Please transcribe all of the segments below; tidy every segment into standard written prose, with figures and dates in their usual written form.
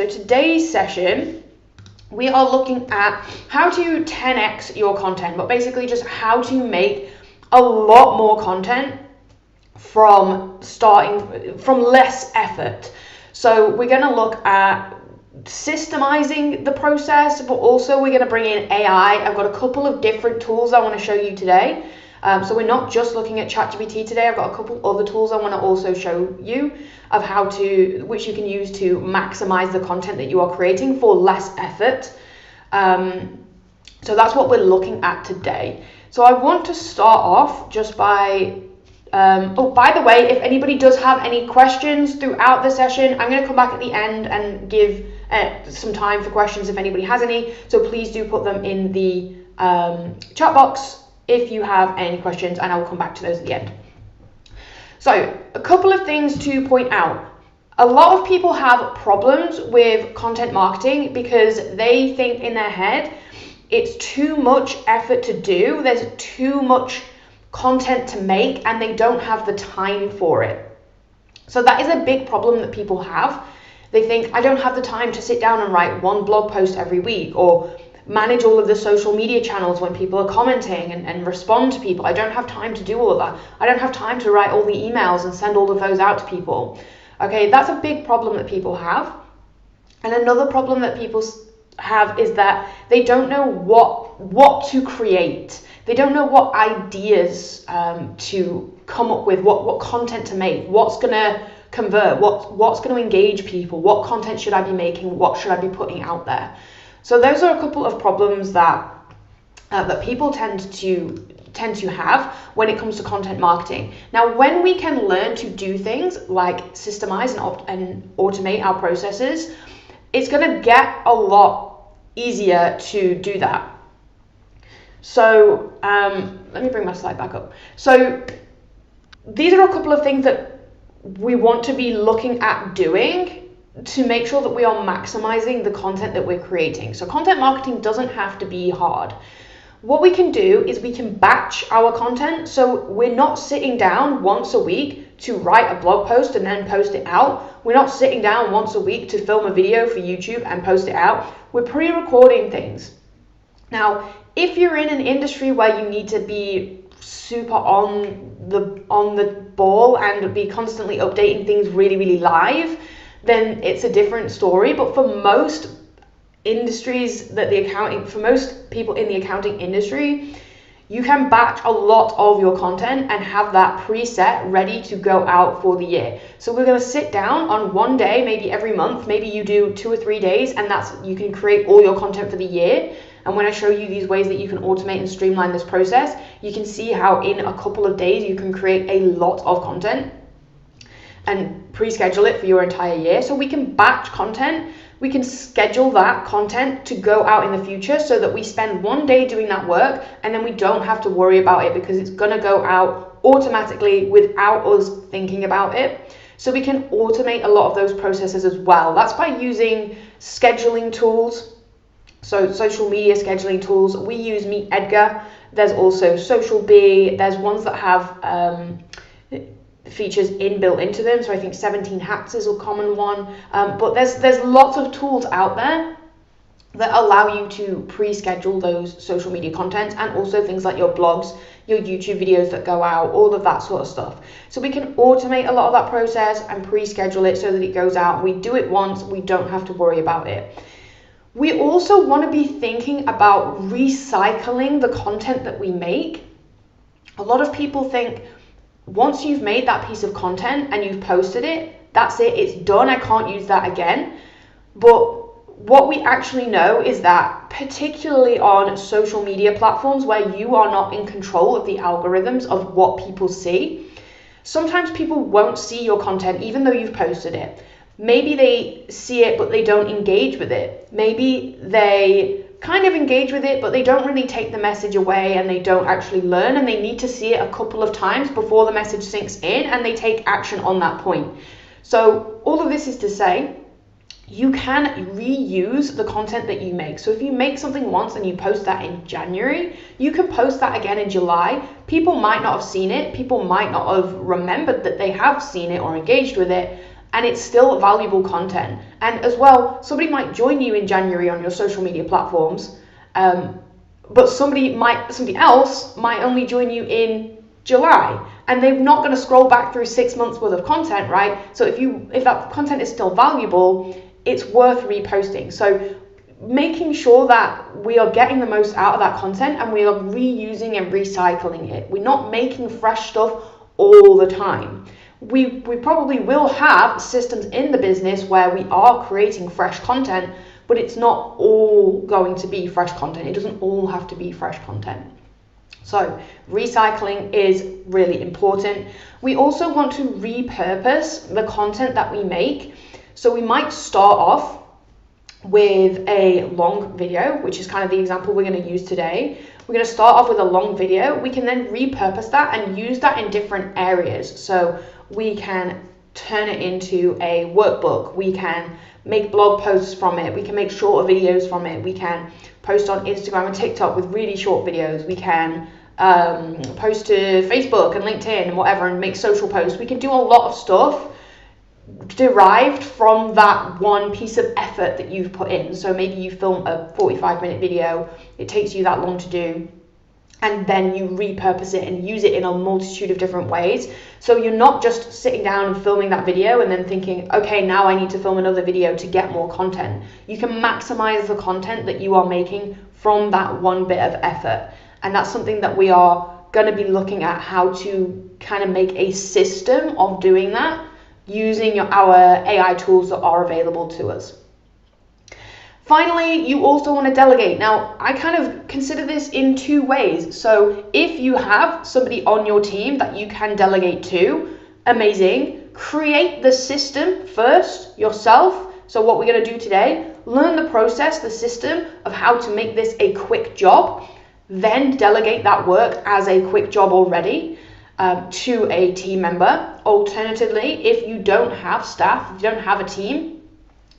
So today's session, we are looking at how to 10x your content, but basically just how to make a lot more content from less effort. So we're going to look at systemizing the process, but also we're going to bring in AI. I've got a couple of different tools I want to show you today. So we're not just looking at ChatGPT today. I've got a couple other tools I want to also show you of which you can use to maximize the content that you are creating for less effort. So that's what we're looking at today. So I want to start off just by, by the way, if anybody does have any questions throughout the session, I'm going to come back at the end and give some time for questions if anybody has any. So please do put them in the chat box if you have any questions, and I will come back to those at the end. So a couple of things to point out. A lot of people have problems with content marketing because they think in their head it's too much effort to do, there's too much content to make, and they don't have the time for it. So that is a big problem that people have. They think, I don't have the time to sit down and write one blog post every week, or manage all of the social media channels when people are commenting and respond to people. I don't have time to do all of that. I don't have time to write all the emails and send all of those out to people. Okay, that's a big problem that people have. And another problem that people have is that they don't know what to create. They don't know what ideas to come up with, what content to make, what's going to convert, what's going to engage people, what content should I be making, what should I be putting out there. So those are a couple of problems that people tend to have when it comes to content marketing. Now, when we can learn to do things like systemize and automate our processes, it's going to get a lot easier to do that. So let me bring my slide back up. So these are a couple of things that we want to be looking at doing to make sure that we are maximizing the content that we're creating. So content marketing doesn't have to be hard. What we can do is we can batch our content. So we're not sitting down once a week to write a blog post and then post it out. We're not sitting down once a week to film a video for YouTube and post it out. We're pre-recording things. Now, if you're in an industry where you need to be super on the ball and be constantly updating things really live, then it's a different story. But for most industries for most people in the accounting industry, you can batch a lot of your content and have that preset ready to go out for the year. So we're going to sit down on one day, maybe every month, maybe you do 2 or 3 days, and you can create all your content for the year. And when I show you these ways that you can automate and streamline this process, you can see how in a couple of days you can create a lot of content and pre-schedule it for your entire year. So we can batch content, we can schedule that content to go out in the future so that we spend one day doing that work and then we don't have to worry about it because it's going to go out automatically without us thinking about it. So we can automate a lot of those processes as well. That's by using scheduling tools. So social media scheduling tools, we use Meet Edgar. There's also Social Bee. There's ones that have features inbuilt into them. So I think 17 Hats is a common one. But there's lots of tools out there that allow you to pre-schedule those social media content and also things like your blogs, your YouTube videos that go out, all of that sort of stuff. So we can automate a lot of that process and pre-schedule it so that it goes out. We do it once, we don't have to worry about it. We also want to be thinking about recycling the content that we make. A lot of people think once you've made that piece of content and you've posted it, that's it, it's done, I can't use that again. But what we actually know is that particularly on social media platforms where you are not in control of the algorithms of what people see, sometimes people won't see your content even though you've posted it. Maybe they see it, but they don't engage with it. Maybe they kind of engage with it, but they don't really take the message away and they don't actually learn, and they need to see it a couple of times before the message sinks in and they take action on that point. So all of this is to say, you can reuse the content that you make. So if you make something once and you post that in January, you can post that again in July. People might not have seen it. People might not have remembered that they have seen it or engaged with it. and it's still valuable content. And as well, somebody might join you in January on your social media platforms, but somebody else might only join you in July, and they're not going to scroll back through 6 months worth of content, right? So if that content is still valuable, it's worth reposting. So making sure that we are getting the most out of that content and we are reusing and recycling it. We're not making fresh stuff all the time. We probably will have systems in the business where we are creating fresh content, but it's not all going to be fresh content. It doesn't all have to be fresh content. So recycling is really important. We also want to repurpose the content that we make. So we might start off with a long video, which is kind of the example we're going to use today. We're going to start off with a long video. We can then repurpose that and use that in different areas. So we can turn it into a workbook. We can make blog posts from it. We can make shorter videos from it. We can post on Instagram and TikTok with really short videos. We can post to Facebook and LinkedIn and whatever and make social posts. We can do a lot of stuff derived from that one piece of effort that you've put in. So maybe you film a 45-minute video, it takes you that long to do, and then you repurpose it and use it in a multitude of different ways. So you're not just sitting down and filming that video and then thinking, okay, now I need to film another video to get more content. You can maximize the content that you are making from that one bit of effort. And that's something that we are going to be looking at, how to kind of make a system of doing that using our AI tools that are available to us. Finally, you also want to delegate. Now, I kind of consider this in two ways. So if you have somebody on your team that you can delegate to, amazing. Create the system first yourself. So what we're going to do today, learn the process, the system of how to make this a quick job, then delegate that work as a quick job already to a team member. Alternatively, if you don't have staff, if you don't have a team,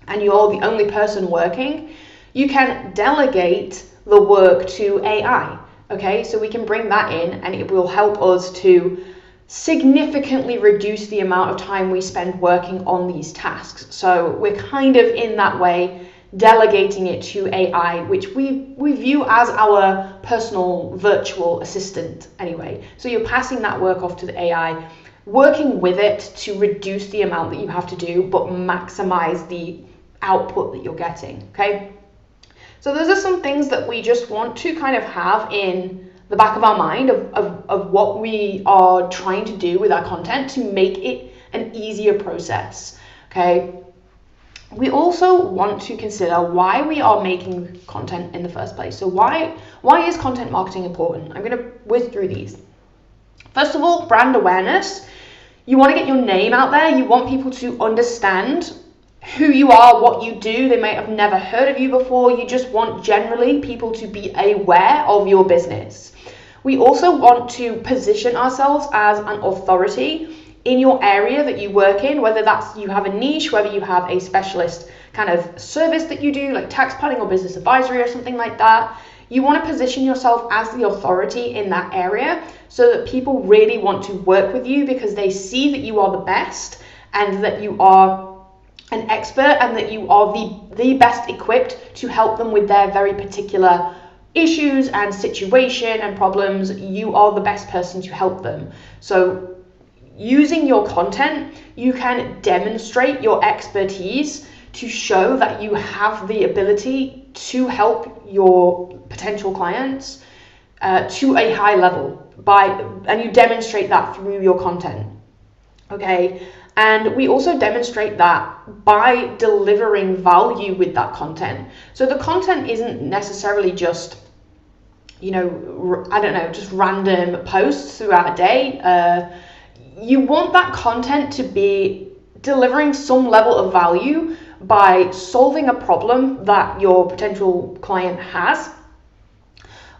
and you're the only person working, you can delegate the work to AI, okay? So we can bring that in and it will help us to significantly reduce the amount of time we spend working on these tasks. So we're kind of in that way delegating it to AI, which we view as our personal virtual assistant anyway. So you're passing that work off to the AI, working with it to reduce the amount that you have to do, but maximize the output that you're getting, okay? So those are some things that we just want to kind of have in the back of our mind of what we are trying to do with our content to make it an easier process, okay? We also want to consider why we are making content in the first place. So why is content marketing important? I'm going to whiz through these. First of all, brand awareness. You want to get your name out there. You want people to understand who you are, what you do. They may have never heard of you before. You just want generally people to be aware of your business. We also want to position ourselves as an authority in your area that you work in, whether that's you have a niche, whether you have a specialist kind of service that you do, like tax planning or business advisory or something like that. You want to position yourself as the authority in that area so that people really want to work with you because they see that you are the best and that you are an expert and that you are the best equipped to help them with their very particular issues and situation and problems. You are the best person to help them. So using your content, you can demonstrate your expertise to show that you have the ability to help your potential clients to a high level and you demonstrate that through your content, okay? And we also demonstrate that by delivering value with that content. So the content isn't necessarily just, just random posts throughout a day. You want that content to be delivering some level of value by solving a problem that your potential client has,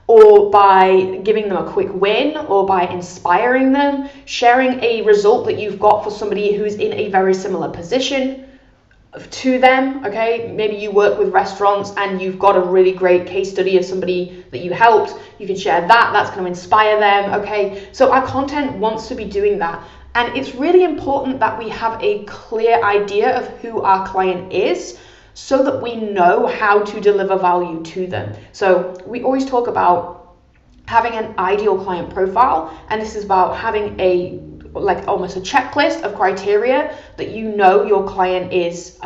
or by giving them a quick win, or by inspiring them, sharing a result that you've got for somebody who's in a very similar position to them, okay? Maybe you work with restaurants and you've got a really great case study of somebody that you helped. You can share that, that's going to inspire them, okay? So our content wants to be doing that. And it's really important that we have a clear idea of who our client is so that we know how to deliver value to them. So we always talk about having an ideal client profile, and this is about having almost a checklist of criteria that you know your client is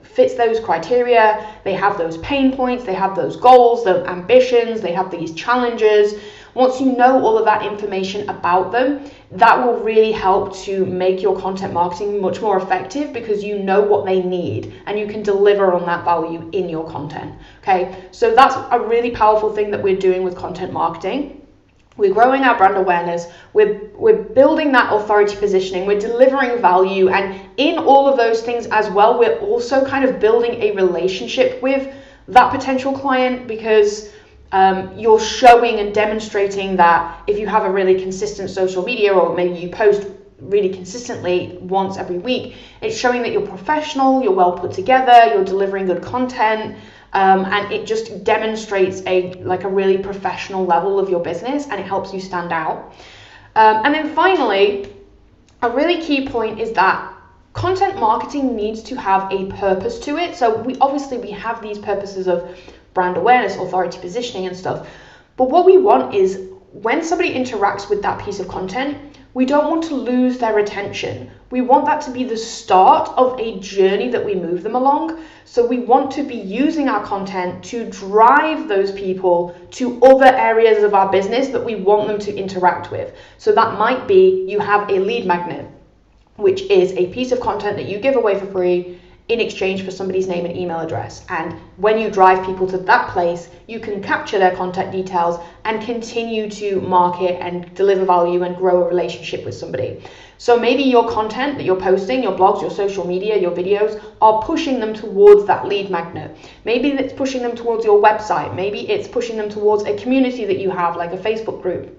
fits those criteria. They have those pain points, they have those goals, the ambitions, they have these challenges. Once you know all of that information about them, that will really help to make your content marketing much more effective, because you know what they need and you can deliver on that value in your content. Okay, so that's a really powerful thing that we're doing with content marketing. We're growing our brand awareness, we're building that authority positioning, we're delivering value, and in all of those things as well, we're also kind of building a relationship with that potential client, because you're showing and demonstrating that if you have a really consistent social media, or maybe you post really consistently once every week, it's showing that you're professional, you're well put together, you're delivering good content, and it just demonstrates a really professional level of your business, and it helps you stand out. And then finally, a really key point is that content marketing needs to have a purpose to it. So we have these purposes of brand awareness, authority positioning and stuff, but what we want is when somebody interacts with that piece of content, we don't want to lose their attention. We want that to be the start of a journey that we move them along. So we want to be using our content to drive those people to other areas of our business that we want them to interact with. So that might be, you have a lead magnet, which is a piece of content that you give away for free in exchange for somebody's name and email address. And when you drive people to that place, you can capture their contact details and continue to market and deliver value and grow a relationship with somebody. So maybe your content that you're posting, your blogs, your social media, your videos are pushing them towards that lead magnet. Maybe it's pushing them towards your website. Maybe it's pushing them towards a community that you have, like a Facebook group.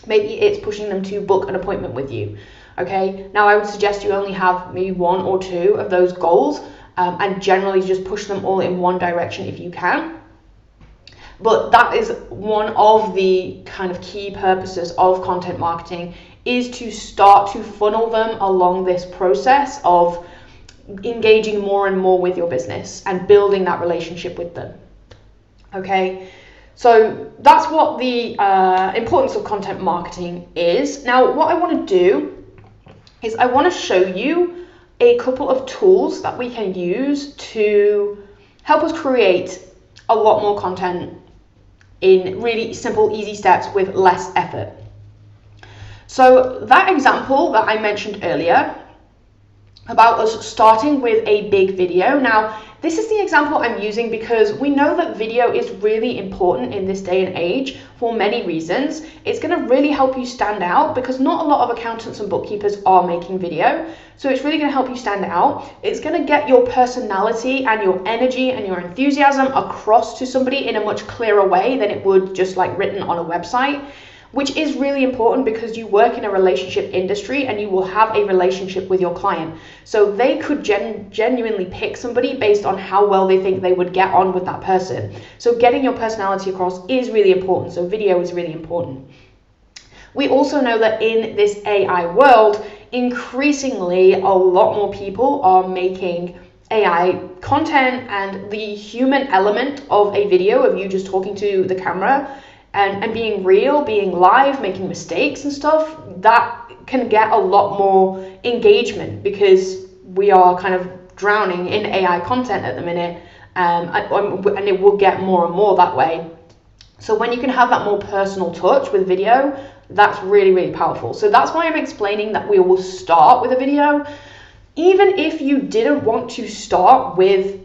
Maybe it's pushing them to book an appointment with you. Okay, now I would suggest you only have maybe one or two of those goals, and generally just push them all in one direction if you can. But that is one of the kind of key purposes of content marketing, is to start to funnel them along this process of engaging more and more with your business and building that relationship with them. Okay, so that's what the importance of content marketing is. Now, what I want to do is I want to show you a couple of tools that we can use to help us create a lot more content in really simple, easy steps with less effort. So that example that I mentioned earlier about us starting with a big video. Now, this is the example I'm using because we know that video is really important in this day and age for many reasons. It's going to really help you stand out because not a lot of accountants and bookkeepers are making video. So it's really going to help you stand out. It's going to get your personality and your energy and your enthusiasm across to somebody in a much clearer way than it would just like written on a website, which is really important because you work in a relationship industry and you will have a relationship with your client. So they could genuinely pick somebody based on how well they think they would get on with that person. So getting your personality across is really important. So video is really important. We also know that in this AI world, increasingly a lot more people are making AI content, and the human element of a video of you just talking to the camera and being real, being live, making mistakes and stuff, that can get a lot more engagement because we are kind of drowning in AI content at the minute, and it will get more and more that way. So when you can have that more personal touch with video, that's really, really powerful. So that's why I'm explaining that we will start with a video. Even if you didn't want to start with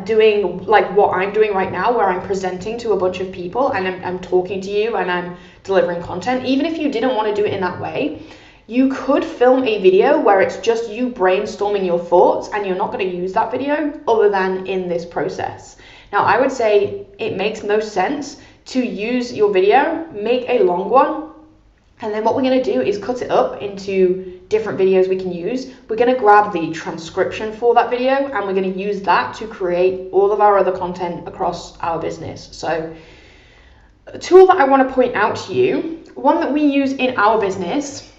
doing like what I'm doing right now, where I'm presenting to a bunch of people and I'm talking to you and I'm delivering content, even if you didn't want to do it in that way, you could film a video where it's just you brainstorming your thoughts and you're not going to use that video other than in this process. Now, I would say it makes most sense to use your video, make a long one, and then what we're going to do is cut it up into different videos we can use. We're going to grab the transcription for that video and we're going to use that to create all of our other content across our business. So a tool that I want to point out to you, one that we use in our business,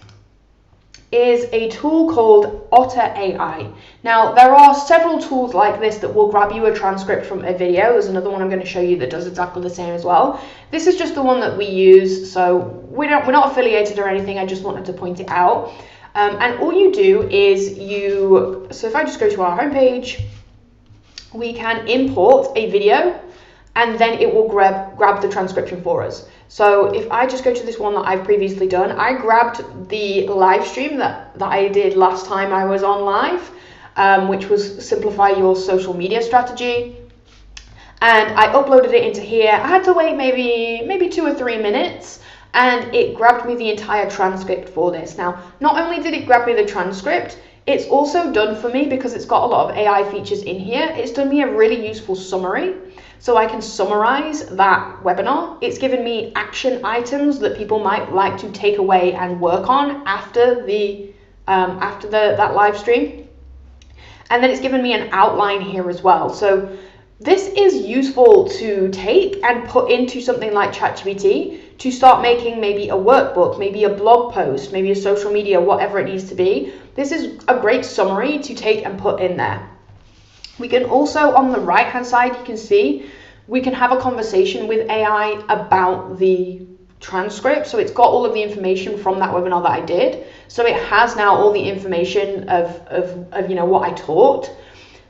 is a tool called Otter AI. Now, there are several tools like this that will grab you a transcript from a video. There's another one I'm going to show you that does exactly the same as well. This is just the one that we use, so we're not affiliated or anything. I just wanted to point it out. And all you do is so if I just go to our homepage, we can import a video, and then it will grab the transcription for us. So if I just go to this one that I've previously done, I grabbed the live stream that I did last time I was on live, which was simplify your social media strategy. And I uploaded it into here. I had to wait maybe 2 or 3 minutes, and it grabbed me the entire transcript for this. Now, not only did it grab me the transcript, it's also done for me, because it's got a lot of AI features in here, it's done me a really useful summary. So I can summarize that webinar. It's given me action items that people might like to take away and work on after that live stream. And then it's given me an outline here as well. So this is useful to take and put into something like ChatGPT to start making maybe a workbook, maybe a blog post, maybe a social media, whatever it needs to be. This is a great summary to take and put in there. We can also, on the right hand side, you can see we can have a conversation with AI about the transcript. So it's got all of the information from that webinar that I did. So it has now all the information of what I taught.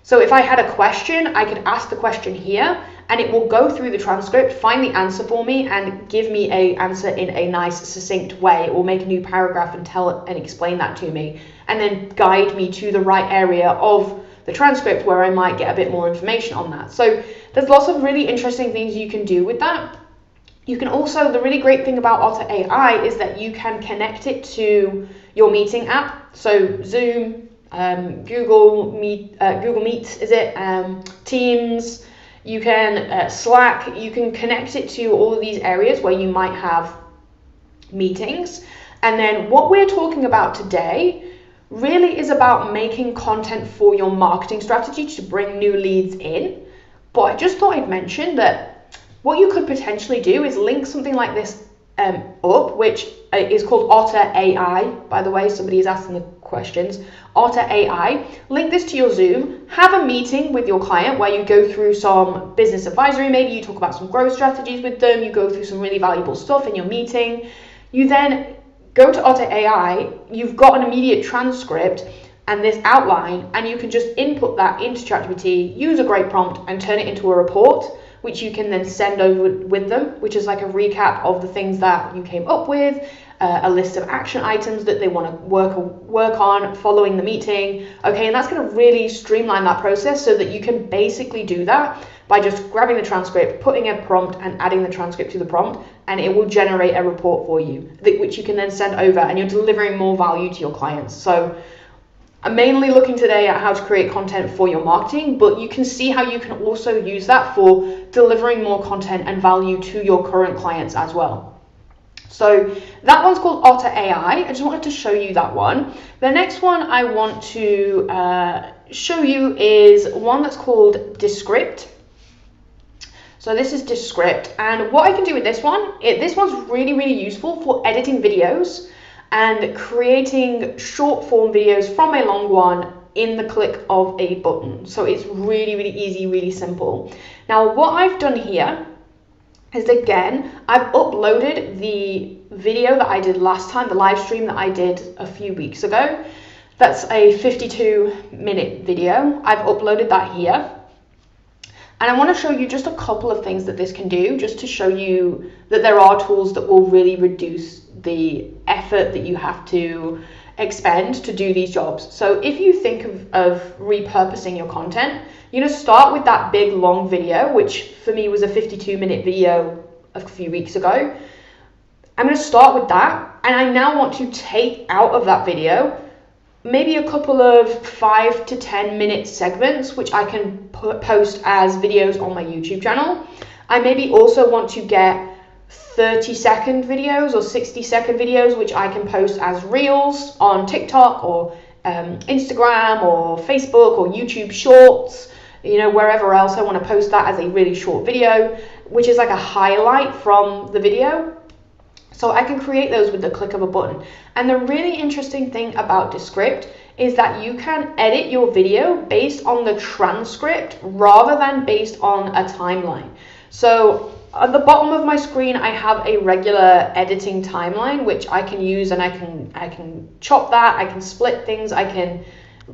So if I had a question, I could ask the question here, and it will go through the transcript, find the answer for me, and give me an answer in a nice, succinct way. It will make a new paragraph and explain that to me, and then guide me to the right area of the transcript where I might get a bit more information on that. So there's lots of really interesting things you can do with that. You can also, the really great thing about Otter AI is that you can connect it to your meeting app. So Zoom, Google Meet, is it? Teams, you can Slack, you can connect it to all of these areas where you might have meetings. And then what we're talking about today really is about making content for your marketing strategy to bring new leads in. But I just thought I'd mention that what you could potentially do is link something like this up, which is called Otter AI. By the way, somebody is asking the questions. Otter AI. Link this to your Zoom. Have a meeting with your client where you go through some business advisory. Maybe you talk about some growth strategies with them. You go through some really valuable stuff in your meeting. You then go to Otter AI. You've got an immediate transcript and this outline, and you can just input that into ChatGPT, use a great prompt, and turn it into a report, which you can then send over with them, which is like a recap of the things that you came up with, a list of action items that they want to work on following the meeting. Okay, and that's going to really streamline that process so that you can basically do that by just grabbing the transcript, putting a prompt, and adding the transcript to the prompt, and it will generate a report for you, which you can then send over, and you're delivering more value to your clients. So I'm mainly looking today at how to create content for your marketing, but you can see how you can also use that for delivering more content and value to your current clients as well. So that one's called Otter AI. I just wanted to show you that one. The next one I want to show you is one that's called Descript. So this is Descript, and what I can do with this one, this one's really, really useful for editing videos and creating short form videos from a long one in the click of a button. So it's really, really easy, really simple. Now, what I've done here is, again, I've uploaded the video that I did last time, the live stream that I did a few weeks ago. That's a 52-minute video. I've uploaded that here. And I want to show you just a couple of things that this can do, just to show you that there are tools that will really reduce the effort that you have to expend to do these jobs. So if you think of repurposing your content, you're going to start with that big long video, which for me was a 52-minute video a few weeks ago. I'm going to start with that, and I now want to take out of that video maybe a couple of 5 to 10 minute segments, which I can post as videos on my YouTube channel. I maybe also want to get 30-second videos or 60-second videos, which I can post as reels on TikTok or Instagram or Facebook or YouTube Shorts, wherever else I want to post that as a really short video, which is like a highlight from the video. So I can create those with the click of a button. And the really interesting thing about Descript is that you can edit your video based on the transcript rather than based on a timeline. So at the bottom of my screen, I have a regular editing timeline, which I can use, and I can chop that, I can split things, I can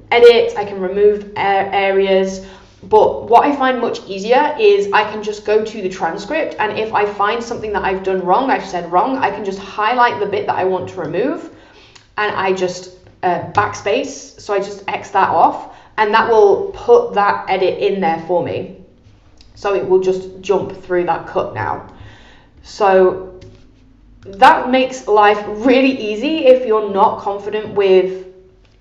edit, I can remove areas. But what I find much easier is I can just go to the transcript, and if I find something that I've done wrong, I've said wrong, I can just highlight the bit that I want to remove, and I just backspace, so I just X that off, and that will put that edit in there for me. So it will just jump through that cut now. So that makes life really easy if you're not confident with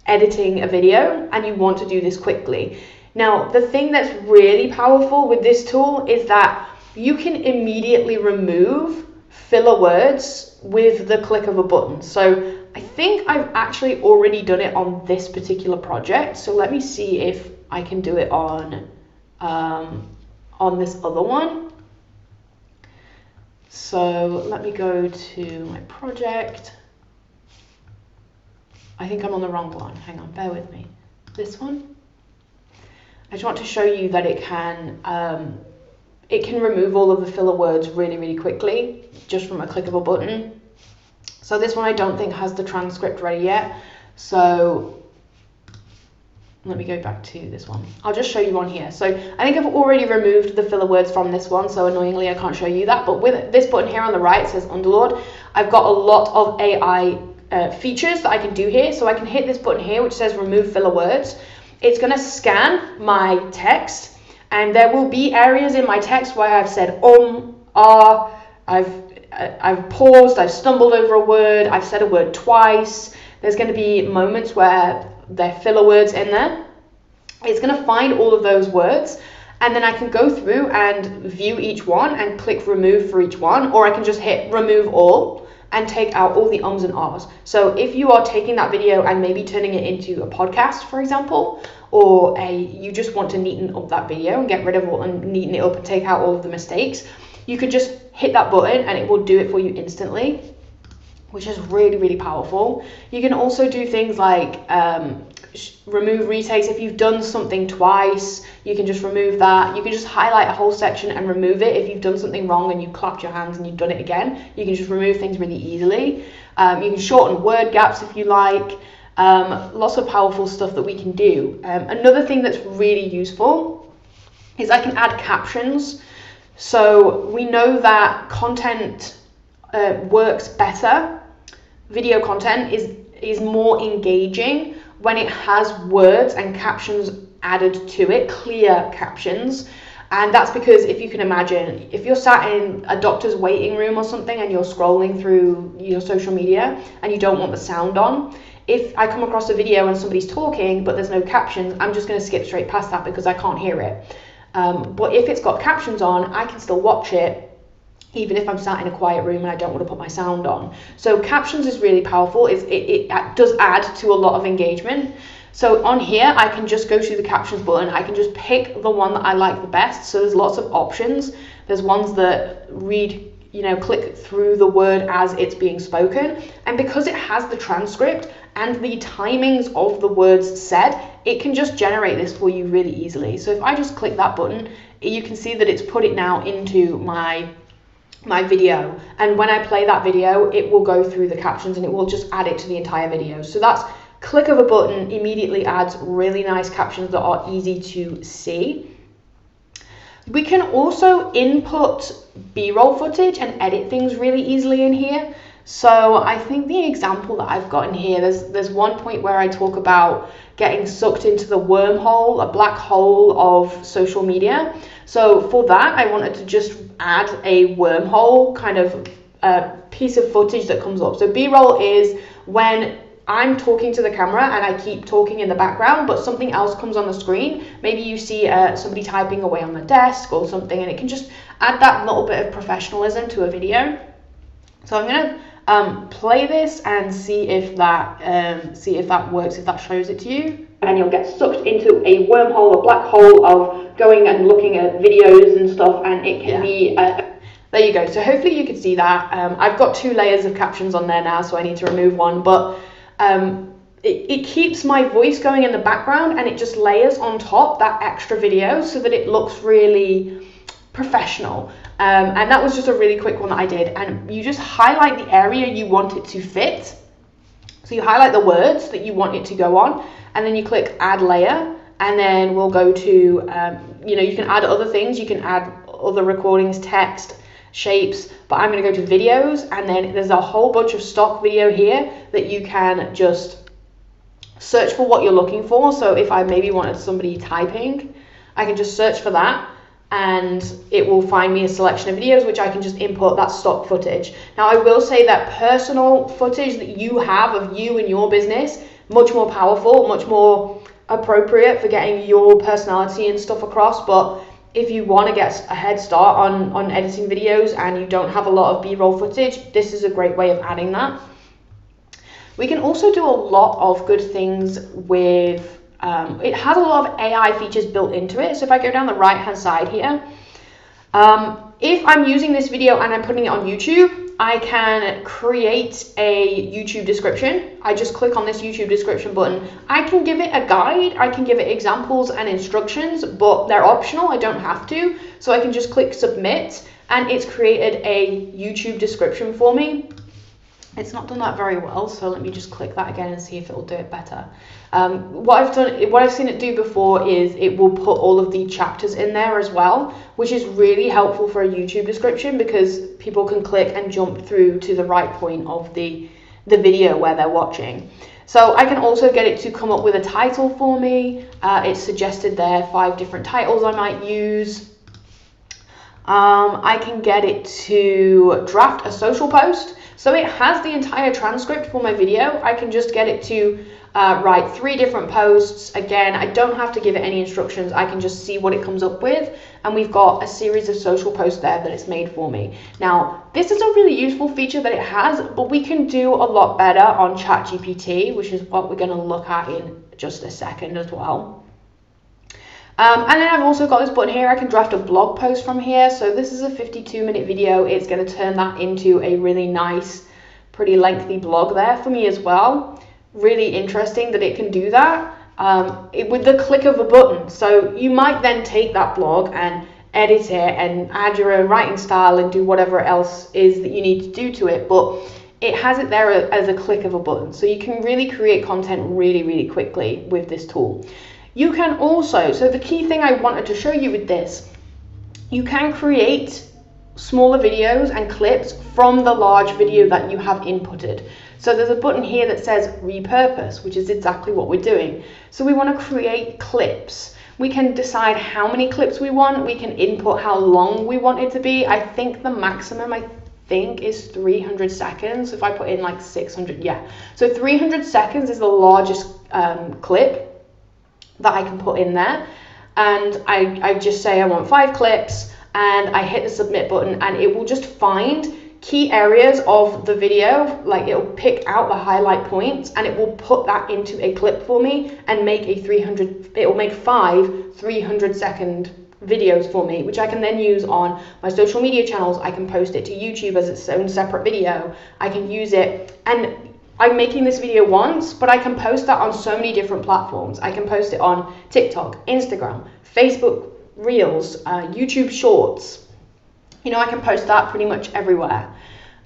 editing a video and you want to do this quickly. Now, the thing that's really powerful with this tool is that you can immediately remove filler words with the click of a button. So I think I've actually already done it on this particular project. So let me see if I can do it on this other one. So let me go to my project. I think I'm on the wrong one. Hang on, bear with me. This one. I just want to show you that it can remove all of the filler words really, really quickly just from a click of a button. So this one I don't think has the transcript ready yet. So let me go back to this one. I'll just show you on here. So I think I've already removed the filler words from this one, so annoyingly I can't show you that. But with this button here on the right, it says Underlord, I've got a lot of AI features that I can do here. So I can hit this button here, which says remove filler words. It's gonna scan my text, and there will be areas in my text where I've said I've paused, I've stumbled over a word, I've said a word twice. There's gonna be moments where there are filler words in there. It's going to find all of those words, and then I can go through and view each one and click remove for each one, or I can just hit remove all and take out all the ums and ahs. So if you are taking that video and maybe turning it into a podcast, for example, or you just want to neaten up that video and get rid of and neaten it up and take out all of the mistakes, you could just hit that button and it will do it for you instantly, which is really, really powerful. You can also do things like remove retakes. If you've done something twice, you can just remove that. You can just highlight a whole section and remove it. If you've done something wrong and you clapped your hands and you've done it again, you can just remove things really easily. You can shorten word gaps if you like. Lots of powerful stuff that we can do. Another thing that's really useful is I can add captions. So we know that content works better. Video content is more engaging when it has words and captions added to it, clear captions. And that's because, if you can imagine, if you're sat in a doctor's waiting room or something and you're scrolling through your social media and you don't want the sound on, if I come across a video and somebody's talking but there's no captions, I'm just going to skip straight past that because I can't hear it. But if it's got captions on, I can still watch it even if I'm sat in a quiet room and I don't want to put my sound on. So captions is really powerful. It does add to a lot of engagement. So on here, I can just go to the captions button. I can just pick the one that I like the best. So there's lots of options. There's ones that read, click through the word as it's being spoken. And because it has the transcript and the timings of the words said, it can just generate this for you really easily. So if I just click that button, you can see that it's put it now into my video, and when I play that video, it will go through the captions and it will just add it to the entire video. So that's click of a button immediately adds really nice captions that are easy to see. We can also input B-roll footage and edit things really easily in here. So I think the example that I've got in here, there's one point where I talk about getting sucked into the wormhole, a black hole of social media. So for that, I wanted to just add a wormhole kind of piece of footage that comes up. So B-roll is when I'm talking to the camera and I keep talking in the background, but something else comes on the screen. Maybe you see somebody typing away on the desk or something, and it can just add that little bit of professionalism to a video. So I'm gonna play this and see if that works, if that shows it to you. And you'll get sucked into a wormhole, a black hole of going and looking at videos and stuff, and it can be there you go. So hopefully you can see that. I've got 2 layers of captions on there now, so I need to remove one, but it keeps my voice going in the background, and it just layers on top that extra video so that it looks really professional. And that was just a really quick one that I did. And you just highlight the area you want it to fit. So you highlight the words that you want it to go on, and then you click add layer, and then we'll go to, you can add other things. You can add other recordings, text, shapes, but I'm going to go to videos, and then there's a whole bunch of stock video here that you can just search for what you're looking for. So if I maybe wanted somebody typing, I can just search for that, and it will find me a selection of videos which I can just input that stock footage. Now I will say that personal footage that you have of you and your business, much more powerful, much more appropriate for getting your personality and stuff across. But if you want to get a head start on editing videos and you don't have a lot of B-roll footage, this is a great way of adding that. We can also do a lot of good things with, it has a lot of AI features built into it. So if I go down the right hand side here, if I'm using this video and I'm putting it on YouTube, I can create a YouTube description. I just click on this YouTube description button. I can give it a guide, I can give it examples and instructions, but they're optional, I don't have to. So I can just click submit, and it's created a YouTube description for me. It's not done that very well, so let me just click that again and see if it will do it better. What I've seen it do before is it will put all of the chapters in there as well, which is really helpful for a YouTube description because people can click and jump through to the right point of the video where they're watching. So I can also get it to come up with a title for me. It's suggested there 5 different titles I might use. I can get it to draft a social post. So it has the entire transcript for my video. I can just get it to write 3 different posts. Again, I don't have to give it any instructions. I can just see what it comes up with. And we've got a series of social posts there that it's made for me. Now, this is a really useful feature that it has, but we can do a lot better on ChatGPT, which is what we're going to look at in just a second as well. And then I've also got this button here. I can draft a blog post from here. So this is a 52-minute video. It's going to turn that into a really nice, pretty lengthy blog there for me as well. Really interesting that it can do that with the click of a button. So you might then take that blog and edit it and add your own writing style and do whatever else is that you need to do to it. But it has it there as a click of a button. So you can really create content really, really quickly with this tool. You can also, so the key thing I wanted to show you with this, you can create smaller videos and clips from the large video that you have inputted. So there's a button here that says repurpose, which is exactly what we're doing. So we want to create clips. We can decide how many clips we want. We can input how long we want it to be. I think the maximum, is 300 seconds. If I put in like 600, yeah. So 300 seconds is the largest clip that I can put in there, and I just say I want 5 clips, and I hit the submit button, and it will just find key areas of the video, like it'll pick out the highlight points, and it will put that into a clip for me and make it will make 5 300-second videos for me, which I can then use on my social media channels. I can post it to YouTube as its own separate video. I can use it, and I'm making this video once, but I can post that on so many different platforms. I can post it on TikTok, Instagram, Facebook Reels, YouTube Shorts. I can post that pretty much everywhere.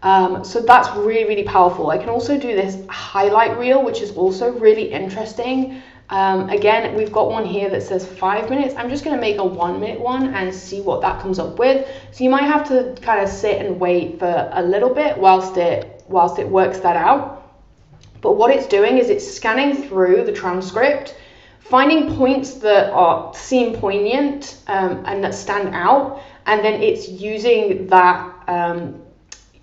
So that's really, really powerful. I can also do this highlight reel, which is also really interesting. Again, we've got one here that says 5 minutes. I'm just going to make a 1-minute one and see what that comes up with. So you might have to kind of sit and wait for a little bit whilst it works that out. But what it's doing is it's scanning through the transcript, finding points that seem poignant and that stand out, and then it's using that,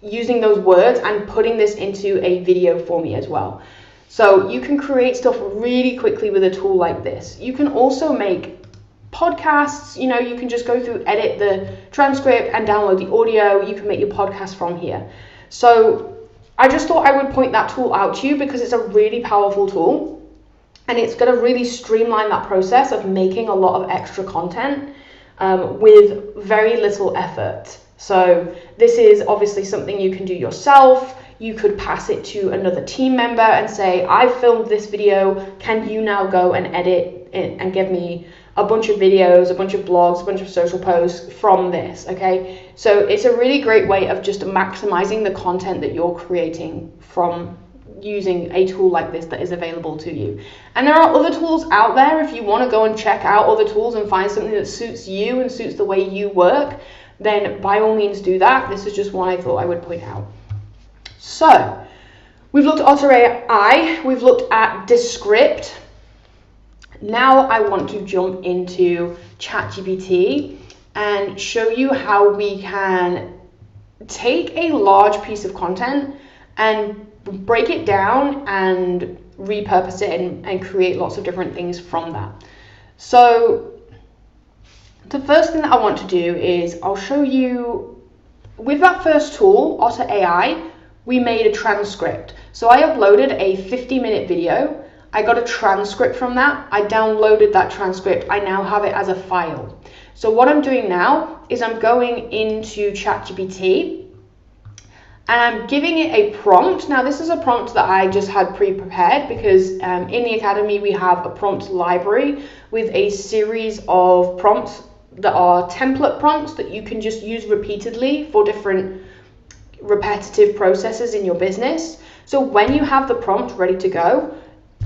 using those words and putting this into a video for me as well. So you can create stuff really quickly with a tool like this. You can also make podcasts. You can just go through, edit the transcript and download the audio. You can make your podcast from here. So I just thought I would point that tool out to you because it's a really powerful tool, and it's going to really streamline that process of making a lot of extra content with very little effort. So this is obviously something you can do yourself. You could pass it to another team member and say, I've filmed this video, can you now go and edit it and give me a bunch of videos, a bunch of blogs, a bunch of social posts from this, okay? So it's a really great way of just maximizing the content that you're creating from using a tool like this that is available to you. And there are other tools out there. If you want to go and check out other tools and find something that suits you and suits the way you work, then by all means do that. This is just one I thought I would point out. So we've looked at Otter AI, we've looked at Descript. Now I want to jump into ChatGPT and show you how we can take a large piece of content and break it down and repurpose it and create lots of different things from that. So the first thing that I want to do is I'll show you, with that first tool, Otter AI, we made a transcript. So I uploaded a 50-minute video. I got a transcript from that. I downloaded that transcript. I now have it as a file. So what I'm doing now is I'm going into ChatGPT and I'm giving it a prompt. Now this is a prompt that I just had pre-prepared because in the Academy we have a prompt library with a series of prompts that are template prompts that you can just use repeatedly for different repetitive processes in your business. So when you have the prompt ready to go,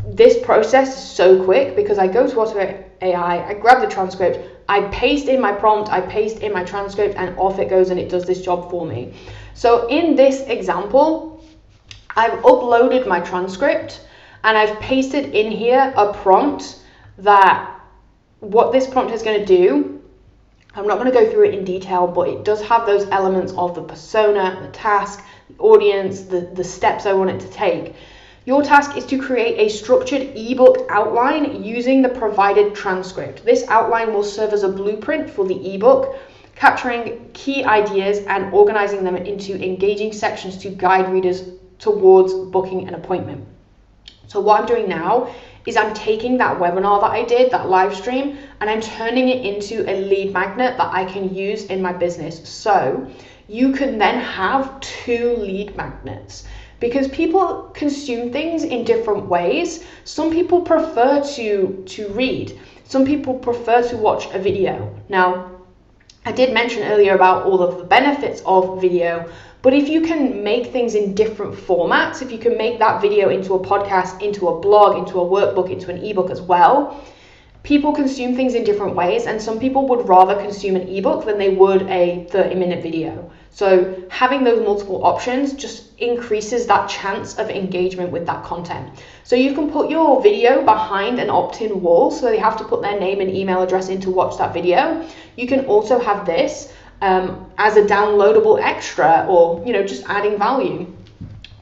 this process is so quick because I go to Otter AI, I grab the transcript, I paste in my prompt, I paste in my transcript, and off it goes and it does this job for me. So in this example, I've uploaded my transcript and I've pasted in here a prompt that what this prompt is going to do. I'm not going to go through it in detail, but it does have those elements of the persona, the task, the audience, the steps I want it to take. Your task is to create a structured ebook outline using the provided transcript. This outline will serve as a blueprint for the ebook, capturing key ideas and organizing them into engaging sections to guide readers towards booking an appointment. So what I'm doing now is I'm taking that webinar that I did, that live stream, and I'm turning it into a lead magnet that I can use in my business. So you can then have 2 lead magnets because people consume things in different ways. Some people prefer to read. Some people prefer to watch a video. Now, I did mention earlier about all of the benefits of video, but if you can make things in different formats, if you can make that video into a podcast, into a blog, into a workbook, into an ebook as well, people consume things in different ways, and some people would rather consume an ebook than they would a 30-minute video. So having those multiple options just increases that chance of engagement with that content. So you can put your video behind an opt-in wall, so they have to put their name and email address in to watch that video. You can also have this as a downloadable extra, or just adding value.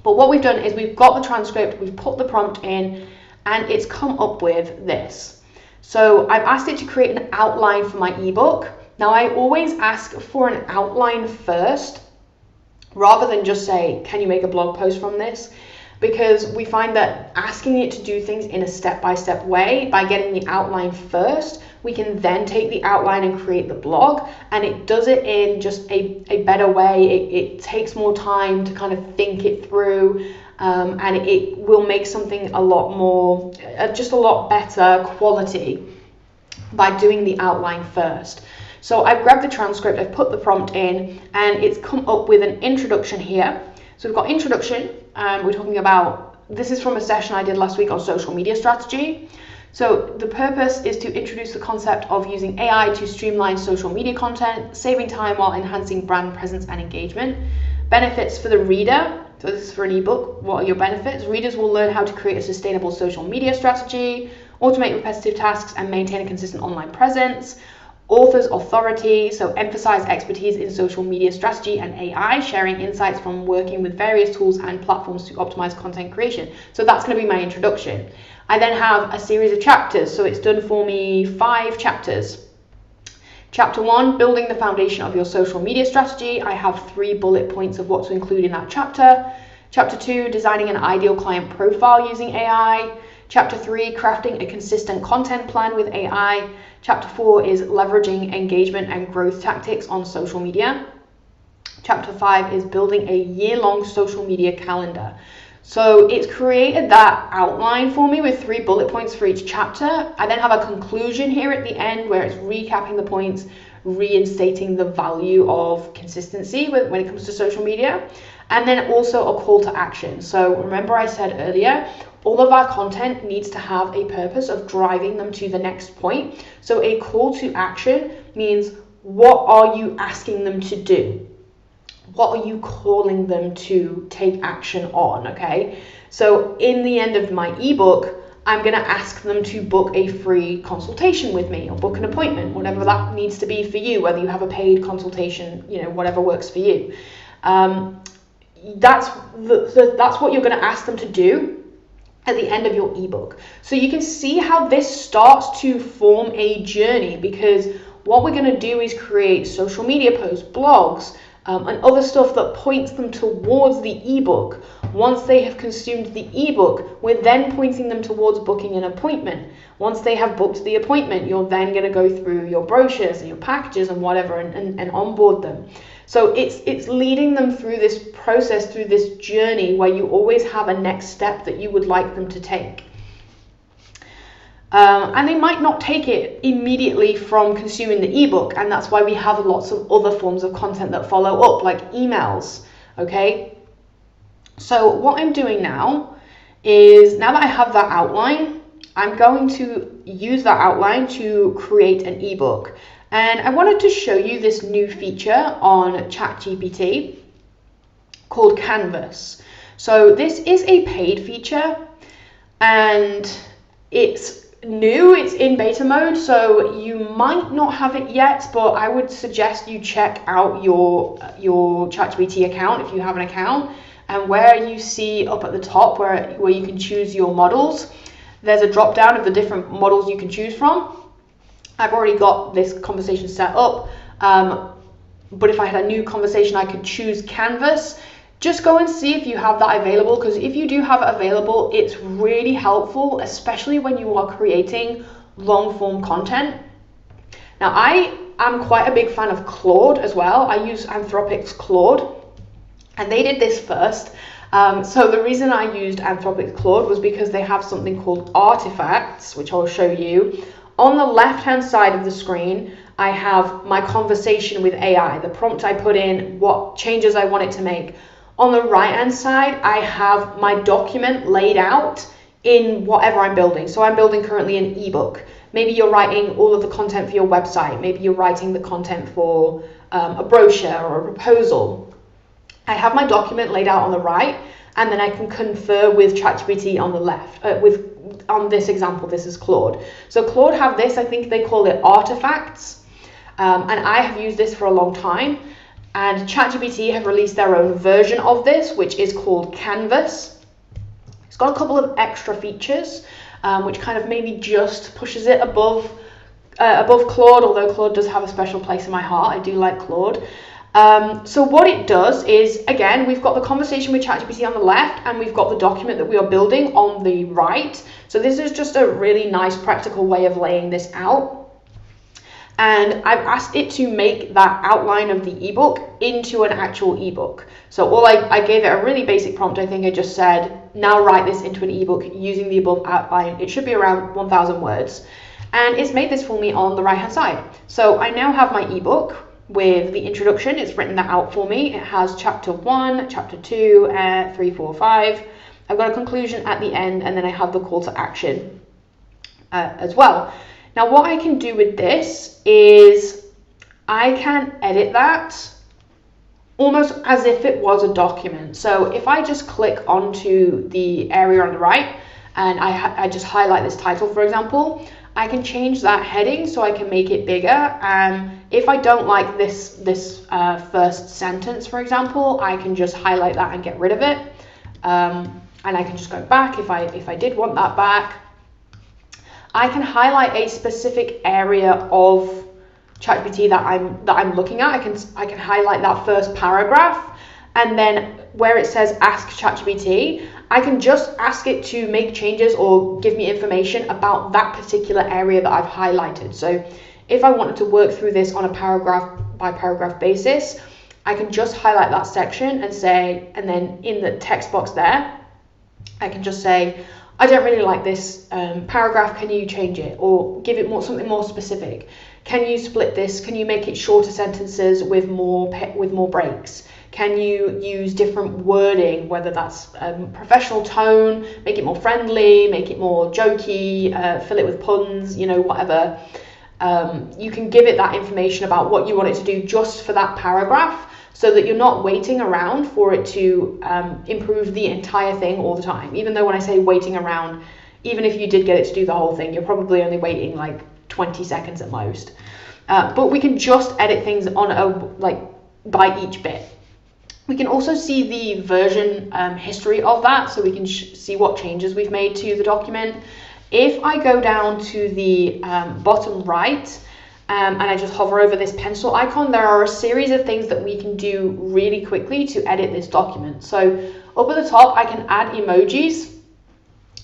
But what we've done is we've got the transcript, we've put the prompt in, and it's come up with this. So I've asked it to create an outline for my ebook. Now I always ask for an outline first, rather than just say, can you make a blog post from this? Because we find that asking it to do things in a step-by-step way, by getting the outline first, we can then take the outline and create the blog, and it does it in just a better way. It takes more time to kind of think it through, and it will make something a lot more, just a lot better quality by doing the outline first. So I've grabbed the transcript, I've put the prompt in, and it's come up with an introduction here. So we've got introduction, we're talking about, this is from a session I did last week on social media strategy. So the purpose is to introduce the concept of using AI to streamline social media content, saving time while enhancing brand presence and engagement. Benefits for the reader. So this is for an ebook. What are your benefits? Readers will learn how to create a sustainable social media strategy, automate repetitive tasks, and maintain a consistent online presence. Author's authority, so emphasize expertise in social media strategy and AI, sharing insights from working with various tools and platforms to optimize content creation. So that's going to be my introduction. I then have a series of chapters, so it's done for me 5 chapters. Chapter 1, building the foundation of your social media strategy. I have 3 bullet points of what to include in that chapter. Chapter 2, designing an ideal client profile using AI. Chapter 3, crafting a consistent content plan with AI. Chapter 4 is leveraging engagement and growth tactics on social media. Chapter 5 is building a year-long social media calendar. So it's created that outline for me with 3 bullet points for each chapter. I then have a conclusion here at the end where it's recapping the points, reinstating the value of consistency when it comes to social media, and then also a call to action. So remember I said earlier, all of our content needs to have a purpose of driving them to the next point. So a call to action means, what are you asking them to do? What are you calling them to take action on, okay? So in the end of my ebook, I'm gonna ask them to book a free consultation with me, or book an appointment, whatever that needs to be for you, whether you have a paid consultation, whatever works for you. That's what you're gonna ask them to do at the end of your ebook. So you can see how this starts to form a journey, because what we're gonna do is create social media posts, blogs, and other stuff that points them towards the ebook. Once they have consumed the ebook, we're then pointing them towards booking an appointment. Once they have booked the appointment, you're then going to go through your brochures and your packages and whatever and onboard them. So it's leading them through this process, through this journey where you always have a next step that you would like them to take. And they might not take it immediately from consuming the ebook, and that's why we have lots of other forms of content that follow up, like emails, okay? So what I'm doing now is, now that I have that outline, I'm going to use that outline to create an ebook. And I wanted to show you this new feature on ChatGPT called Canvas. So this is a paid feature, and it's new, it's in beta mode, so you might not have it yet, but I would suggest you check out your ChatGPT account if you have an account, and where you see up at the top where you can choose your models, there's a drop down of the different models you can choose from. I've already got this conversation set up, but if I had a new conversation, I could choose Canvas. Just go and see if you have that available, because if you do have it available, it's really helpful, especially when you are creating long form content. Now, I am quite a big fan of Claude as well. I use Anthropic's Claude, and they did this first. So the reason I used Anthropic's Claude was because they have something called artifacts, which I'll show you. On the left-hand side of the screen, I have my conversation with AI, the prompt I put in, what changes I want it to make. On the right-hand side, I have my document laid out in whatever I'm building. So I'm building currently an ebook. Maybe you're writing all of the content for your website. Maybe you're writing the content for a brochure or a proposal. I have my document laid out on the right, and then I can confer with ChatGPT on the left. On this example, this is Claude. So Claude have this, I think they call it artifacts, and I have used this for a long time. And ChatGPT have released their own version of this, which is called Canvas. It's got a couple of extra features, which kind of maybe just pushes it above Claude, although Claude does have a special place in my heart. I do like Claude. So what it does is, again, we've got the conversation with ChatGPT on the left, and we've got the document that we are building on the right. So this is just a really nice practical way of laying this out. And I've asked it to make that outline of the ebook into an actual ebook. So I gave it a really basic prompt. I think I just said, now write this into an ebook using the above outline. It should be around 1,000 words. And it's made this for me on the right hand side. So I now have my ebook with the introduction. It's written that out for me. It has chapter 1, chapter 2, 3, 4, 5. I've got a conclusion at the end, and then I have the call to action as well. Now, what I can do with this is I can edit that almost as if it was a document. So if I just click onto the area on the right and I just highlight this title, for example, I can change that heading so I can make it bigger. If I don't like this first sentence, for example, I can just highlight that and get rid of it. And I can just go back if I did want that back. I can highlight a specific area of ChatGPT that I'm looking at. I can highlight that first paragraph, and then where it says ask ChatGPT, I can just ask it to make changes or give me information about that particular area that I've highlighted. So if I wanted to work through this on a paragraph by paragraph basis, I can just highlight that section and say, and then in the text box there, I can just say, I don't really like this paragraph, can you change it? Or give it something more specific. Can you split this? Can you make it shorter sentences with more breaks? Can you use different wording, whether that's professional tone, make it more friendly, make it more jokey, fill it with puns, whatever. You can give it that information about what you want it to do just for that paragraph, so that you're not waiting around for it to improve the entire thing all the time. Even though when I say waiting around, even if you did get it to do the whole thing, you're probably only waiting like 20 seconds at most. But we can just edit things on by each bit. We can also see the version history of that, so we can see what changes we've made to the document. If I go down to the bottom right, and I just hover over this pencil icon, there are a series of things that we can do really quickly to edit this document. So up at the top, I can add emojis,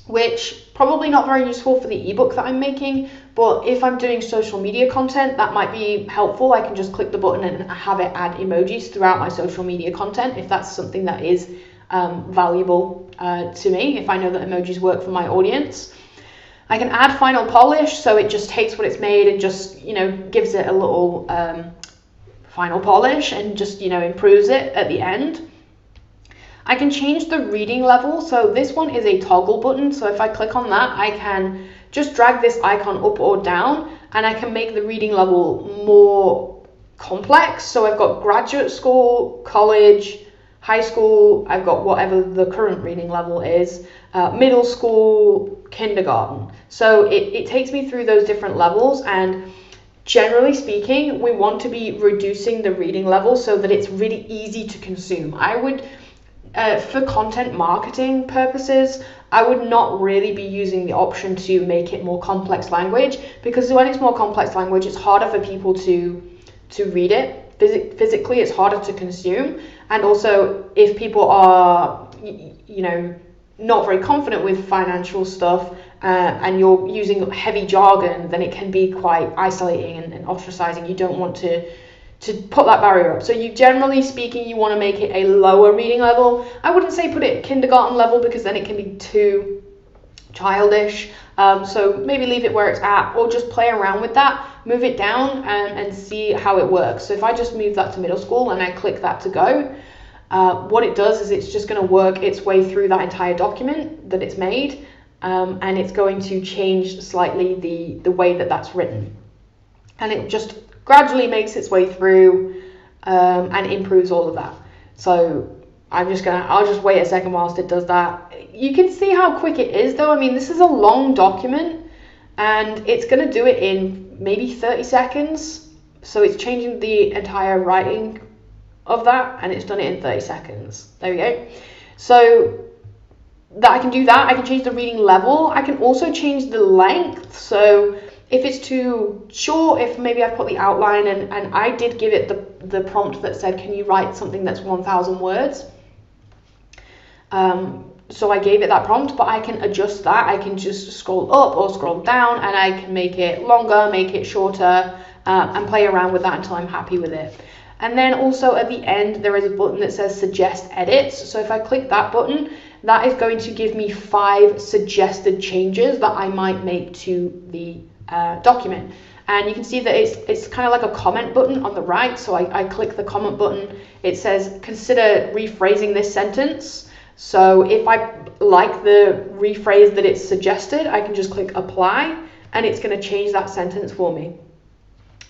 which probably not very useful for the ebook that I'm making, but if I'm doing social media content, that might be helpful. I can just click the button and have it add emojis throughout my social media content, if that's something that is valuable to me, if I know that emojis work for my audience. I can add final polish, so it just takes what it's made and just, gives it a little final polish and just, improves it at the end. I can change the reading level, so this one is a toggle button, so if I click on that, I can just drag this icon up or down, and I can make the reading level more complex. So I've got graduate school, college, high school, I've got whatever the current reading level is, middle school, kindergarten. So it takes me through those different levels, and generally speaking, we want to be reducing the reading level so that it's really easy to consume. I would, for content marketing purposes, I would not really be using the option to make it more complex language, because when it's more complex language, it's harder for people to read it. Physically, it's harder to consume. And also, if people are, not very confident with financial stuff, and you're using heavy jargon, then it can be quite isolating and ostracizing. You don't want to put that barrier up. So generally speaking, you want to make it a lower reading level. I wouldn't say put it at kindergarten level, because then it can be too childish. So maybe leave it where it's at, or just play around with that, move it down and see how it works. So if I just move that to middle school and I click that to go, what it does is it's just going to work its way through that entire document that it's made, and it's going to change slightly the way that that's written. And it just gradually makes its way through and improves all of that. So I'll just wait a second whilst it does that. You can see how quick it is though. I mean, this is a long document and it's going to do it in maybe 30 seconds. So it's changing the entire writing of that, and it's done it in 30 seconds. There we go. So that I can do that. I can change the reading level. I can also change the length. So if it's too short, if maybe I put the outline and I did give it the prompt that said, can you write something that's 1,000 words? So I gave it that prompt, but I can adjust that. I can just scroll up or scroll down, and I can make it longer, make it shorter, and play around with that until I'm happy with it. And then also at the end, there is a button that says suggest edits. So if I click that button, that is going to give me 5 suggested changes that I might make to the document. And you can see that it's kind of like a comment button on the right. So I click the comment button. It says consider rephrasing this sentence. So if I like the rephrase that it's suggested, I can just click apply, and it's going to change that sentence for me.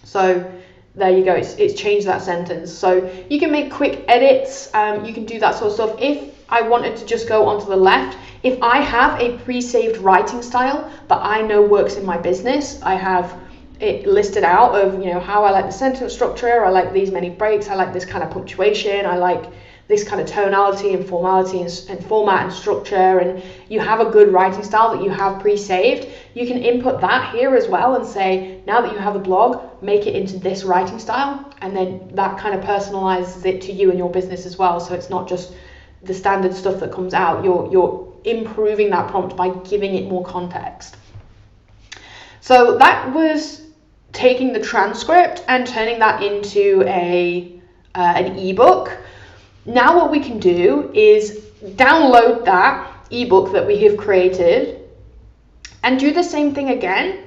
So there you go, it's changed that sentence. So you can make quick edits, you can do that sort of stuff. If I wanted to just go onto the left, if I have a pre-saved writing style that I know works in my business, I have it listed out of how I like the sentence structure, I like these many breaks, I like this kind of punctuation, I like this kind of tonality and formality and format and structure, and you have a good writing style that you have pre-saved, you can input that here as well and say, now that you have a blog, make it into this writing style, and then that kind of personalizes it to you and your business as well. So it's not just the standard stuff that comes out, you're improving that prompt by giving it more context. So that was taking the transcript and turning that into a an ebook. Now what we can do is download that ebook that we have created and do the same thing again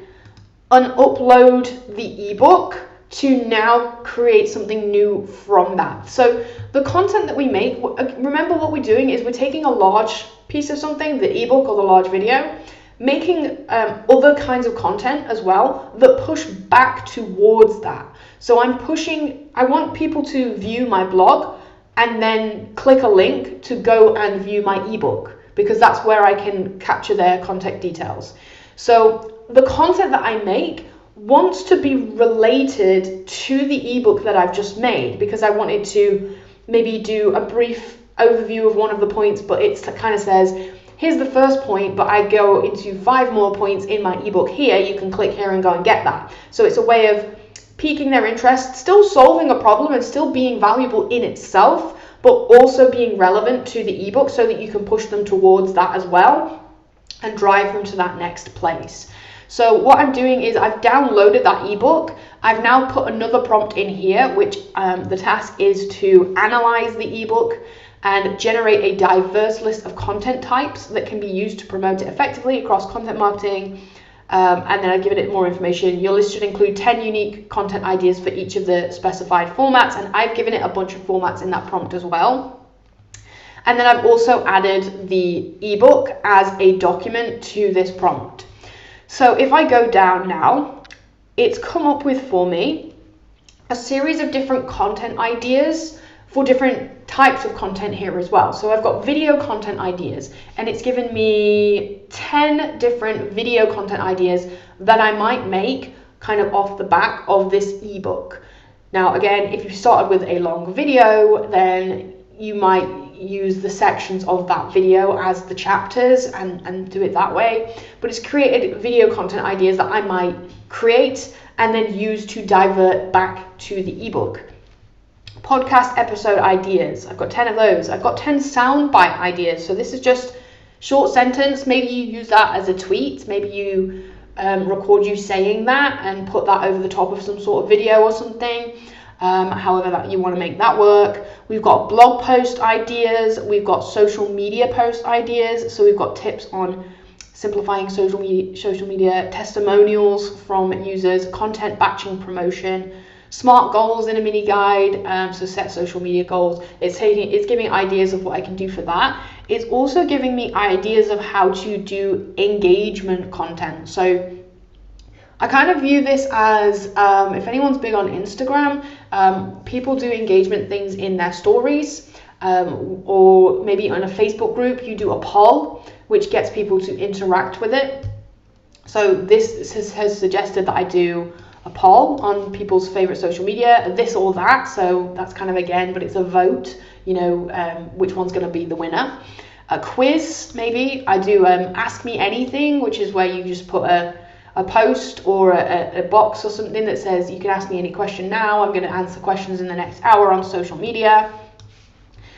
and upload the ebook to now create something new from that. So the content that we make, remember what we're doing is we're taking a large piece of something, the ebook or the large video, making other kinds of content as well that push back towards that. So I want people to view my blog and then click a link to go and view my ebook, because that's where I can capture their contact details. So the content that I make wants to be related to the ebook that I've just made, because I wanted to maybe do a brief overview of one of the points, but it kind of says, here's the first point, but I go into 5 more points in my ebook here. You can click here and go and get that. So it's a way of piquing their interest, still solving a problem and still being valuable in itself, but also being relevant to the ebook so that you can push them towards that as well and drive them to that next place. So what I'm doing is I've downloaded that ebook. I've now put another prompt in here, which the task is to analyze the ebook and generate a diverse list of content types that can be used to promote it effectively across content marketing. And then I've given it more information. Your list should include 10 unique content ideas for each of the specified formats. And I've given it a bunch of formats in that prompt as well. And then I've also added the ebook as a document to this prompt. So if I go down now, it's come up with for me a series of different content ideas for different types of content here as well. So I've got video content ideas, and it's given me 10 different video content ideas that I might make kind of off the back of this ebook. Now, again, if you started with a long video, then you might use the sections of that video as the chapters and do it that way. But it's created video content ideas that I might create and then use to divert back to the ebook. Podcast episode ideas, I've got 10 of those. I've got 10 soundbite ideas. So this is just short sentence. Maybe you use that as a tweet. Maybe you record you saying that and put that over the top of some sort of video or something. However that you want to make that work. We've got blog post ideas. We've got social media post ideas. So we've got tips on simplifying social media, testimonials from users, content batching promotion, smart goals in a mini guide. So set social media goals. It's giving ideas of what I can do for that. It's also giving me ideas of how to do engagement content. So I kind of view this as, if anyone's big on Instagram, people do engagement things in their stories, or maybe on a Facebook group, you do a poll, which gets people to interact with it. So this has suggested that I do a poll on people's favorite social media, this or that. So that's kind of, again, but it's a vote, which one's going to be the winner. A quiz, maybe. I do Ask Me Anything, which is where you just put a post or a box or something that says you can ask me any question now. I'm going to answer questions in the next hour on social media.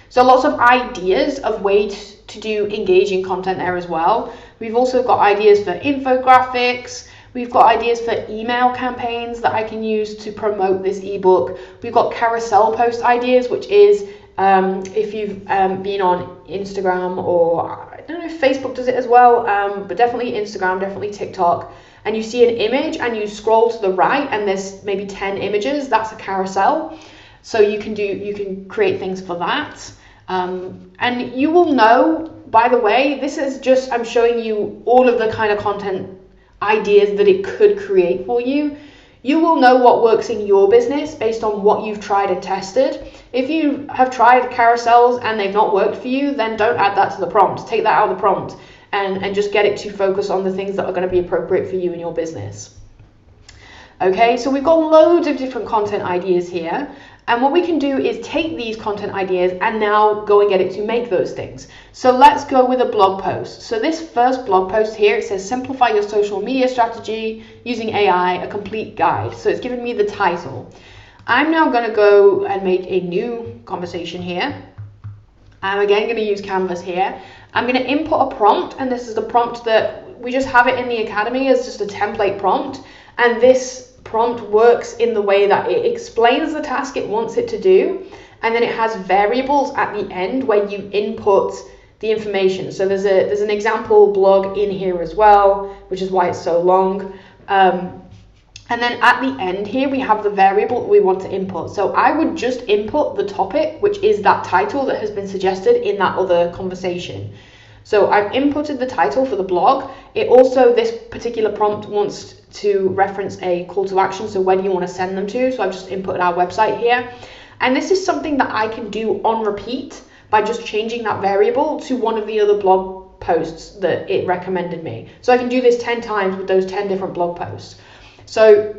So lots of ideas of ways to do engaging content there as well. We've also got ideas for infographics. We've got ideas for email campaigns that I can use to promote this ebook. We've got carousel post ideas, which is if you've been on Instagram, or I don't know if Facebook does it as well, but definitely Instagram, definitely TikTok, and you see an image and you scroll to the right and there's maybe 10 images, that's a carousel. So you can create things for that. And you will know, by the way, this is just, I'm showing you all of the kind of content ideas that it could create for you. You will know what works in your business based on what you've tried and tested. If you have tried carousels and they've not worked for you, then don't add that to the prompt. Take that out of the prompt and just get it to focus on the things that are going to be appropriate for you in your business. Okay, so we've got loads of different content ideas here. And what we can do is take these content ideas and now go and get it to make those things. So let's go with a blog post. So this first blog post here, it says simplify your social media strategy using AI, a complete guide. So it's given me the title. I'm now going to go and make a new conversation here. I'm again going to use Canvas here. I'm going to input a prompt, and this is the prompt that we just have it in the Academy as just a template prompt. And this prompt works in the way that it explains the task it wants it to do, and then it has variables at the end where you input the information. So there's an example blog in here as well, which is why it's so long. And then at the end here, we have the variable we want to input. So I would just input the topic, which is that title that has been suggested in that other conversation. So I've inputted the title for the blog. It also, this particular prompt wants to reference a call to action. So where do you want to send them to? So I've just inputted our website here. And this is something that I can do on repeat by just changing that variable to one of the other blog posts that it recommended me. So I can do this 10 times with those 10 different blog posts. So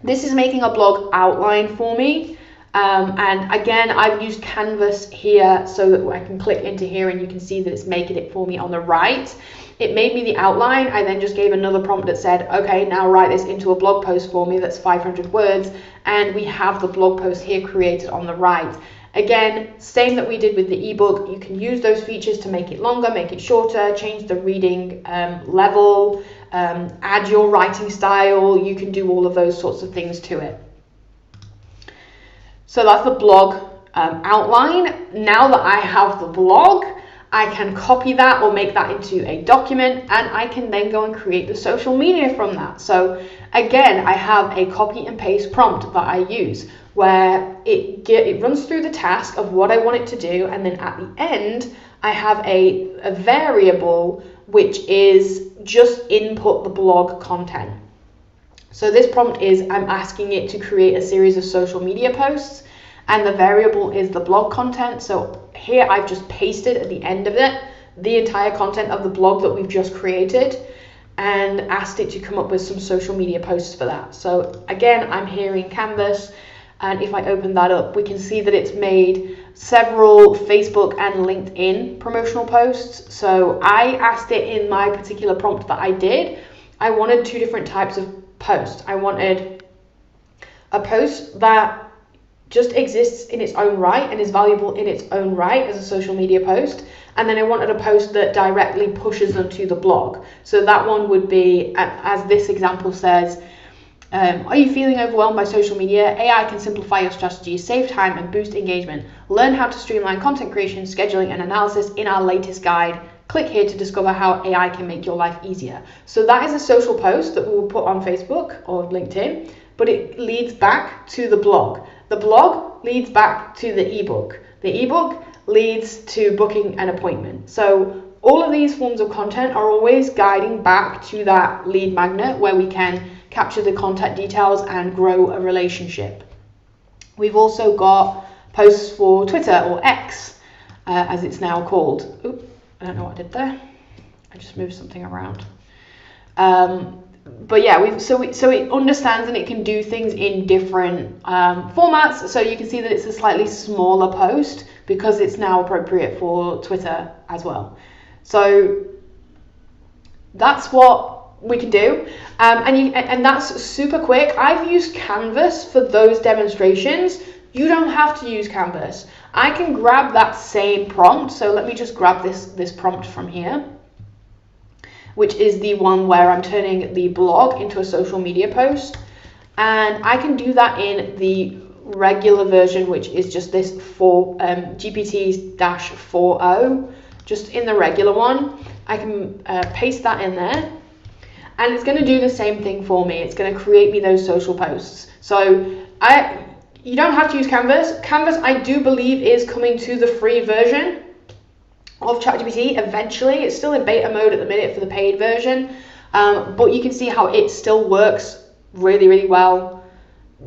this is making a blog outline for me. And again, I've used Canvas here so that I can click into here and you can see that it's making it for me on the right. It made me the outline. I then just gave another prompt that said, okay, now write this into a blog post for me that's 500 words. And we have the blog post here created on the right. Again, same that we did with the ebook. You can use those features to make it longer, make it shorter, change the reading level, add your writing style. You can do all of those sorts of things to it. So that's the blog outline. Now that I have the blog, I can copy that or make that into a document, and I can then go and create the social media from that. So again, I have a copy and paste prompt that I use where it runs through the task of what I want it to do, and then at the end, I have a variable which is just input the blog content. So this prompt is, I'm asking it to create a series of social media posts, and the variable is the blog content. So here I've just pasted at the end of it the entire content of the blog that we've just created and asked it to come up with some social media posts for that. So again, I'm here in Canvas, and if I open that up, we can see that it's made several Facebook and LinkedIn promotional posts. So I asked it in my particular prompt that I did, I wanted 2 different types of post. I wanted a post that just exists in its own right and is valuable in its own right as a social media post. And then I wanted a post that directly pushes them to the blog. So that one would be, as this example says, are you feeling overwhelmed by social media? AI can simplify your strategies, save time and boost engagement. Learn how to streamline content creation, scheduling and analysis in our latest guide. Click here to discover how AI can make your life easier. So that is a social post that we will put on Facebook or LinkedIn, but it leads back to the blog. The blog leads back to the ebook. The ebook leads to booking an appointment. So all of these forms of content are always guiding back to that lead magnet where we can capture the contact details and grow a relationship. We've also got posts for Twitter or X, as it's now called. Oop, I don't know what I did there. I just moved something around. But yeah, so it understands and it can do things in different formats. So you can see that it's a slightly smaller post because it's now appropriate for Twitter as well. So that's what we can do, and that's super quick. I've used Canvas for those demonstrations. You don't have to use Canvas. I can grab that same prompt. So let me just grab this prompt from here, which is the one where I'm turning the blog into a social media post, and I can do that in the regular version, which is just this GPT-4o, just in the regular one. I can paste that in there, and it's going to do the same thing for me. It's going to create me those social posts. So you don't have to use Canvas. Canvas, I do believe, is coming to the free version of ChatGPT eventually. It's still in beta mode at the minute for the paid version, but you can see how it still works really, really well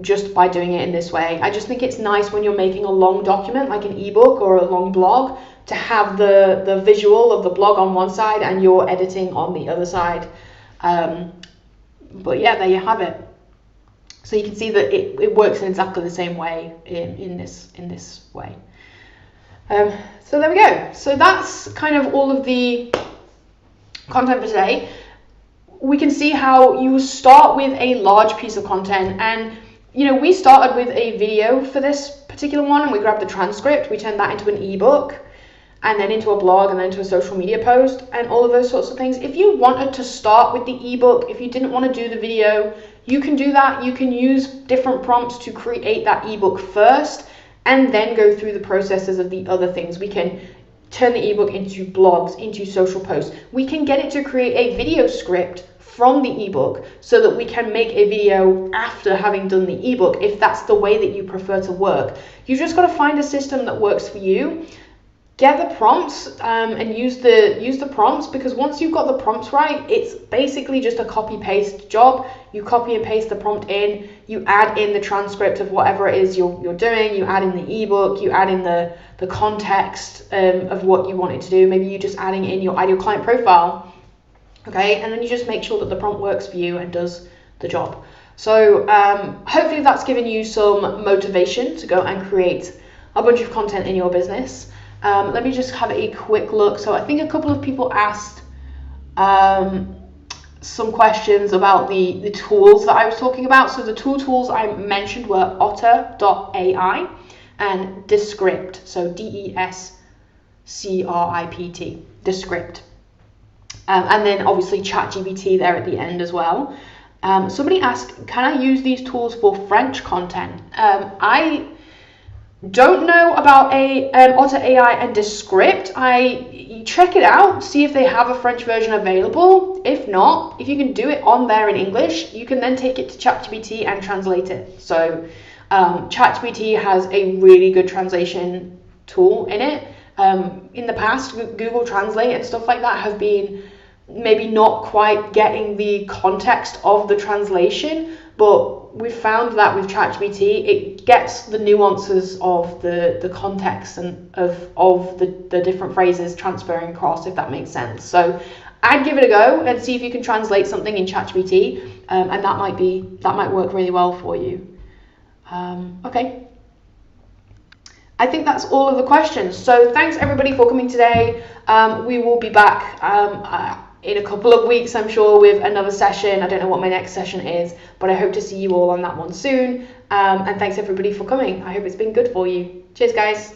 just by doing it in this way. I just think it's nice when you're making a long document like an ebook or a long blog to have the visual of the blog on one side and your editing on the other side. But yeah, there you have it. So you can see that it works in exactly the same way in this way. So there we go. So that's kind of all of the content for today. We can see how you start with a large piece of content, and we started with a video for this particular one, and we grabbed the transcript, we turned that into an ebook, and then into a blog, and then into a social media post, and all of those sorts of things. If you wanted to start with the ebook, if you didn't want to do the video, you can do that. You can use different prompts to create that ebook first and then go through the processes of the other things. We can turn the ebook into blogs, into social posts. We can get it to create a video script from the ebook so that we can make a video after having done the ebook if that's the way that you prefer to work. You've just got to find a system that works for you. Get the prompts and use the prompts, because once you've got the prompts right, it's basically just a copy paste job. You copy and paste the prompt in, you add in the transcript of whatever it is you're doing, you add in the ebook, you add in the context of what you want it to do. Maybe you're just adding in your ideal client profile, okay, and then you just make sure that the prompt works for you and does the job. So hopefully that's given you some motivation to go and create a bunch of content in your business. Let me just have a quick look. So I think a couple of people asked some questions about the tools that I was talking about. So the tools I mentioned were Otter AI and Descript. So DESCRIPT, Descript. And then obviously ChatGPT there at the end as well. Somebody asked, can I use these tools for French content? I don't know about Otter AI and Descript. You check it out, see if they have a French version available. If not, if you can do it on there in English, you can then take it to ChatGPT and translate it. So ChatGPT has a really good translation tool in it. In the past, Google Translate and stuff like that have been maybe not quite getting the context of the translation, but we've found that with ChatGPT, it gets the nuances of the context and of the different phrases transferring across, if that makes sense. So I'd give it a go and see if you can translate something in ChatGPT, and that might work really well for you. Okay. I think that's all of the questions. So thanks everybody for coming today. We will be back in a couple of weeks, I'm sure, with another session. I don't know what my next session is, but I hope to see you all on that one soon. And thanks everybody for coming. I hope it's been good for you. Cheers, guys.